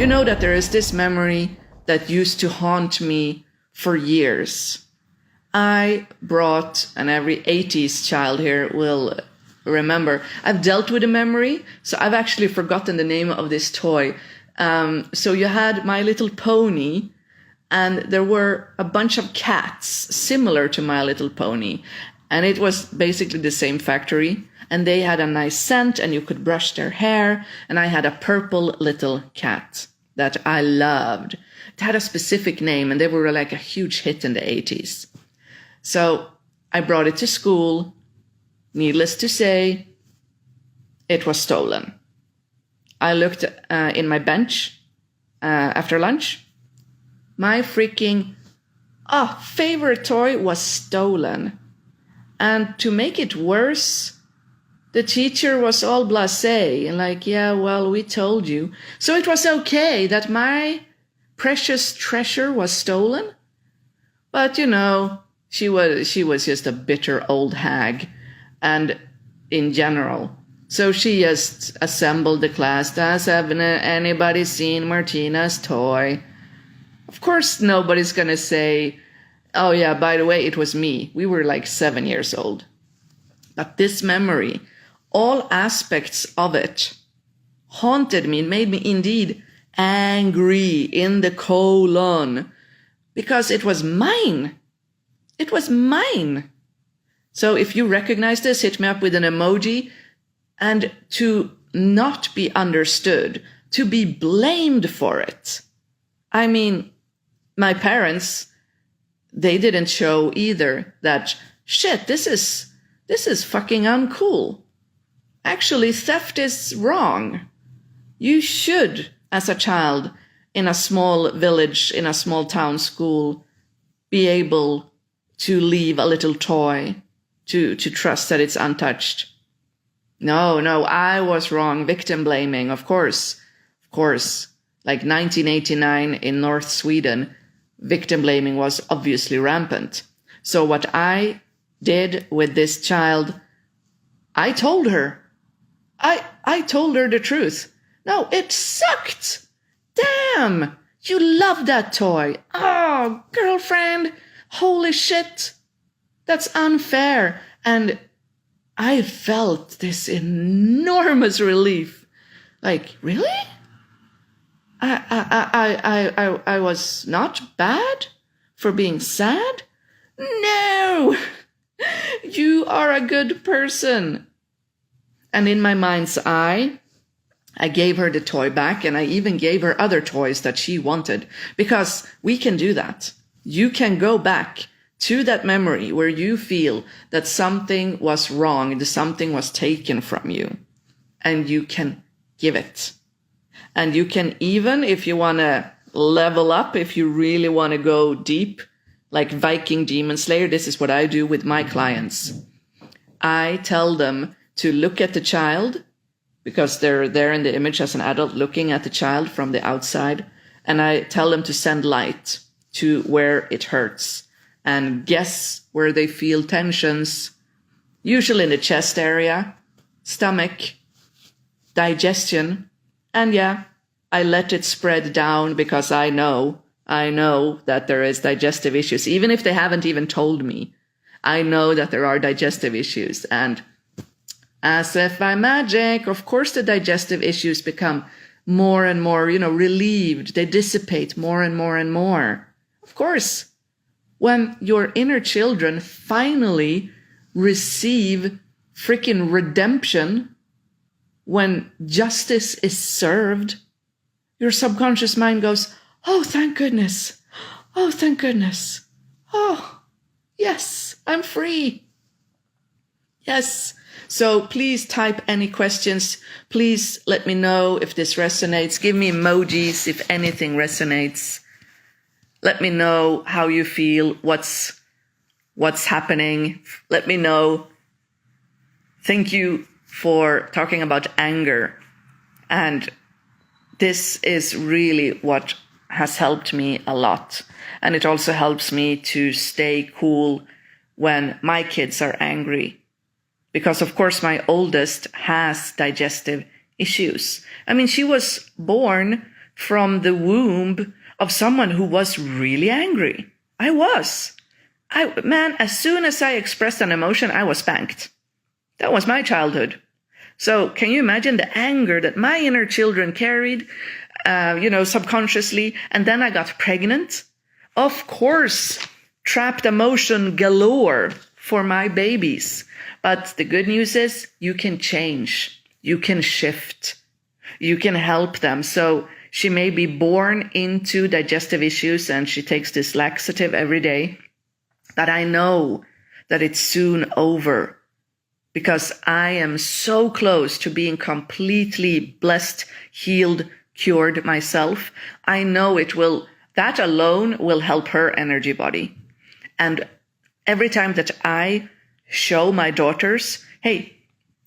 You know that there is this memory that used to haunt me for years. I brought, and every 80s child here will remember, I've dealt with a memory, so I've actually forgotten the name of this toy. So you had My Little Pony, and there were a bunch of cats similar to My Little Pony. And it was basically the same factory. And they had a nice scent, and you could brush their hair. And I had a purple little cat that I loved. It had a specific name, and they were like a huge hit in the 80s. So I brought it to school. Needless to say, it was stolen. I looked in my bench after lunch. My freaking favorite toy was stolen. And to make it worse, the teacher was all blasé and like, yeah, well, we told you. So it was okay that my precious treasure was stolen. But, you know, she was just a bitter old hag. And in general. So she just assembled the class. Has anybody seen Martina's toy? Of course, nobody's going to say, oh, yeah, by the way, it was me. We were like 7 years old. But this memory, all aspects of it, haunted me, made me indeed angry in the colon, because it was mine. It was mine. So if you recognize this, hit me up with an emoji. And to not be understood, to be blamed for it. I mean, my parents, they didn't show either that, shit, this is fucking uncool. Actually, theft is wrong. You should, as a child in a small village, in a small town school, be able to leave a little toy, to trust that it's untouched. No, I was wrong. Victim blaming, of course. Like 1989 in North Sweden, victim blaming was obviously rampant. So what I did with this child, I told her. I told her the truth. No, it sucked. Damn, you love that toy. Oh, girlfriend, holy shit. That's unfair. And I felt this enormous relief. Like, really? I was not bad for being sad? No! You are a good person. And in my mind's eye, I gave her the toy back, and I even gave her other toys that she wanted, because we can do that. You can go back to that memory where you feel that something was wrong, that something was taken from you, and you can give it. And you can even, if you want to level up, if you really want to go deep, like Viking Demon Slayer, this is what I do with my clients. I tell them to look at the child, because they're there in the image as an adult looking at the child from the outside, and I tell them to send light to where it hurts. And guess where they feel tensions, usually in the chest area, stomach, digestion. And yeah, I let it spread down because I know that there is digestive issues. Even if they haven't even told me, I know that there are digestive issues. And as if by magic, of course, the digestive issues become more and more, relieved. They dissipate more and more and more. Of course. When your inner children finally receive freaking redemption, when justice is served, your subconscious mind goes, oh, thank goodness. Oh, thank goodness. Oh, yes, I'm free. Yes. So please type any questions. Please let me know if this resonates. Give me emojis if anything resonates. Let me know how you feel, what's happening. Let me know. Thank you for talking about anger. And this is really what has helped me a lot. And it also helps me to stay cool when my kids are angry. Because, of course, my oldest has digestive issues. I mean, she was born from the womb of someone who was really angry. I was. Man, as soon as I expressed an emotion, I was spanked. That was my childhood. So can you imagine the anger that my inner children carried, subconsciously? And then I got pregnant. Of course, trapped emotion galore for my babies. But the good news is you can change. You can shift. You can help them. So she may be born into digestive issues and she takes this laxative every day. But I know that it's soon over because I am so close to being completely blessed, healed, cured myself. I know that alone will help her energy body. And every time that I show my daughters, hey,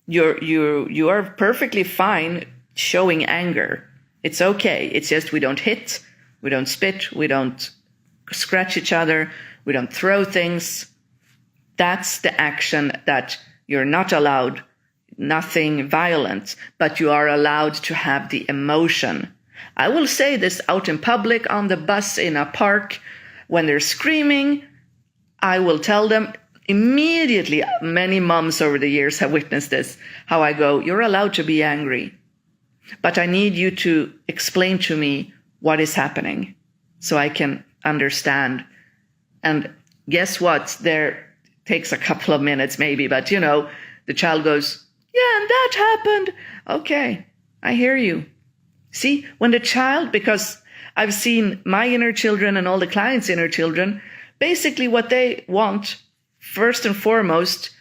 you are perfectly fine showing anger. It's okay. It's just we don't hit, we don't spit, we don't scratch each other, we don't throw things. That's the action that you're not allowed, nothing violent, but you are allowed to have the emotion. I will say this out in public, on the bus, in a park, when they're screaming, I will tell them immediately. Many moms over the years have witnessed this, how I go, you're allowed to be angry, but I need you to explain to me what is happening so I can understand. And guess what? There takes a couple of minutes maybe, but the child goes, yeah, and that happened. Okay, I hear you. See, when the child, because I've seen my inner children and all the clients' inner children, basically what they want, first and foremost,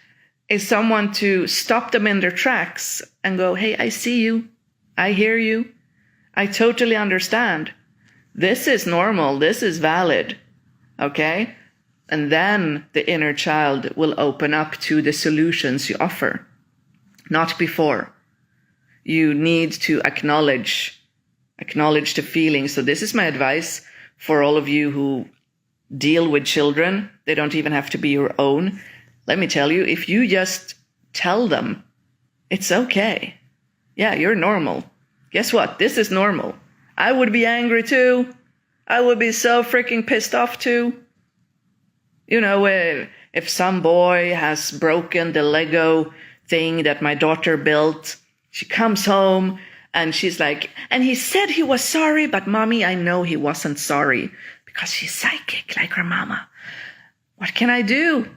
is someone to stop them in their tracks and go, hey, I see you. I hear you. I totally understand. This is normal. This is valid. Okay? And then the inner child will open up to the solutions you offer. Not before. You need to acknowledge the feelings. So this is my advice for all of you who deal with children. They don't even have to be your own. Let me tell you, if you just tell them, it's okay. Yeah, you're normal. Guess what? This is normal. I would be angry too. I would be so freaking pissed off too. If some boy has broken the Lego thing that my daughter built, she comes home and she's like, and he said he was sorry, but mommy, I know he wasn't sorry because she's psychic like her mama. What can I do?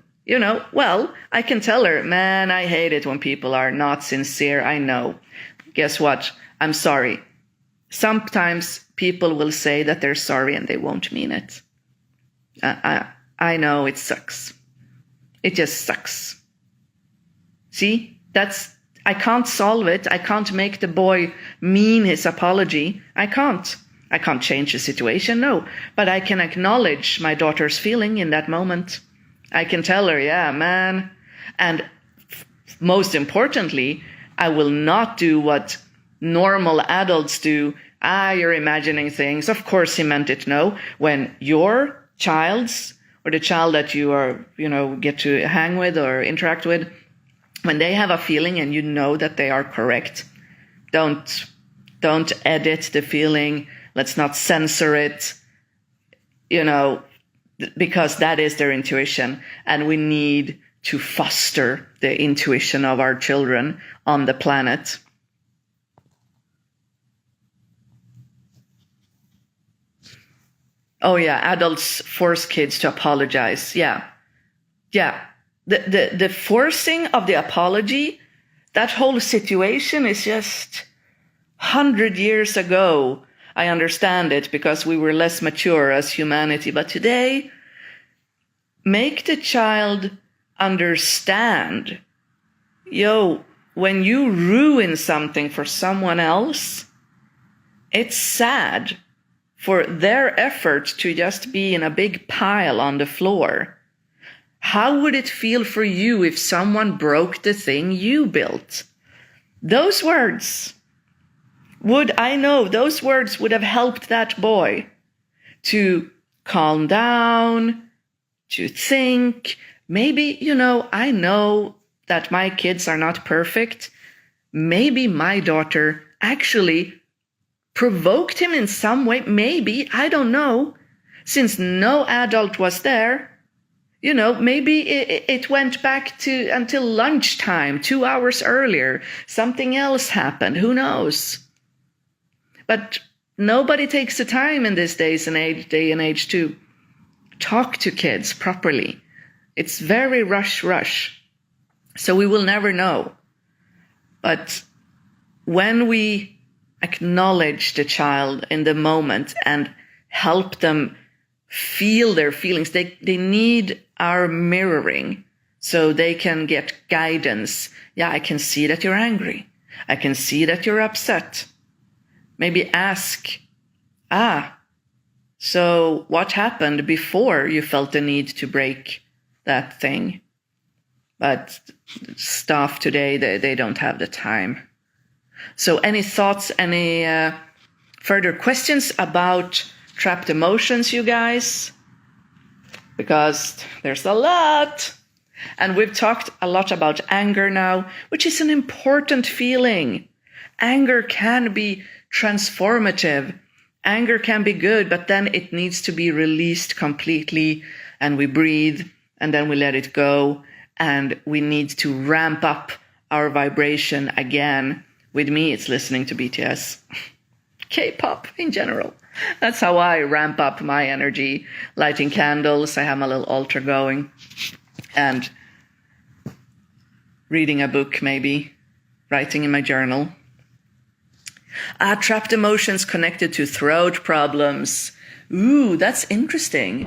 Well, I can tell her, man, I hate it when people are not sincere. I know. Guess what? I'm sorry. Sometimes people will say that they're sorry and they won't mean it. I know it sucks. It just sucks. See, I can't solve it. I can't make the boy mean his apology. I can't change the situation, no. But I can acknowledge my daughter's feeling in that moment. I can tell her, yeah, man. And most importantly, I will not do what normal adults do. You're imagining things. Of course he meant it. No. When your child's or the child that you are, get to hang with or interact with, when they have a feeling and you know that they are correct, don't edit the feeling. Let's not censor it, because that is their intuition. And we need to foster the intuition of our children on the planet. Oh yeah, adults force kids to apologize. Yeah. The forcing of the apology, that whole situation is just 100 years ago. I understand it because we were less mature as humanity. But today, make the child understand, when you ruin something for someone else, it's sad for their effort to just be in a big pile on the floor. How would it feel for you if someone broke the thing you built? Those words would have helped that boy to calm down, to think. Maybe, I know that my kids are not perfect. Maybe my daughter actually provoked him in some way. Maybe, I don't know. Since no adult was there, maybe it went back to until lunchtime, 2 hours earlier. Something else happened. Who knows? But nobody takes the time in this day and age to talk to kids properly. It's very rush. So we will never know. But when we acknowledge the child in the moment and help them feel their feelings, they need our mirroring so they can get guidance. Yeah, I can see that you're angry. I can see that you're upset. Maybe ask, so what happened before you felt the need to break that thing? But staff today, they don't have the time. So any thoughts, any further questions about trapped emotions, you guys? Because there's a lot. And we've talked a lot about anger now, which is an important feeling. Anger can be transformative. Anger can be good, but then it needs to be released completely, and we breathe, and then we let it go, and we need to ramp up our vibration again. With me, it's listening to BTS, K-pop in general. That's how I ramp up my energy, lighting candles. I have my little altar going, and reading a book, maybe writing in my journal. Trapped emotions connected to throat problems. Ooh, that's interesting.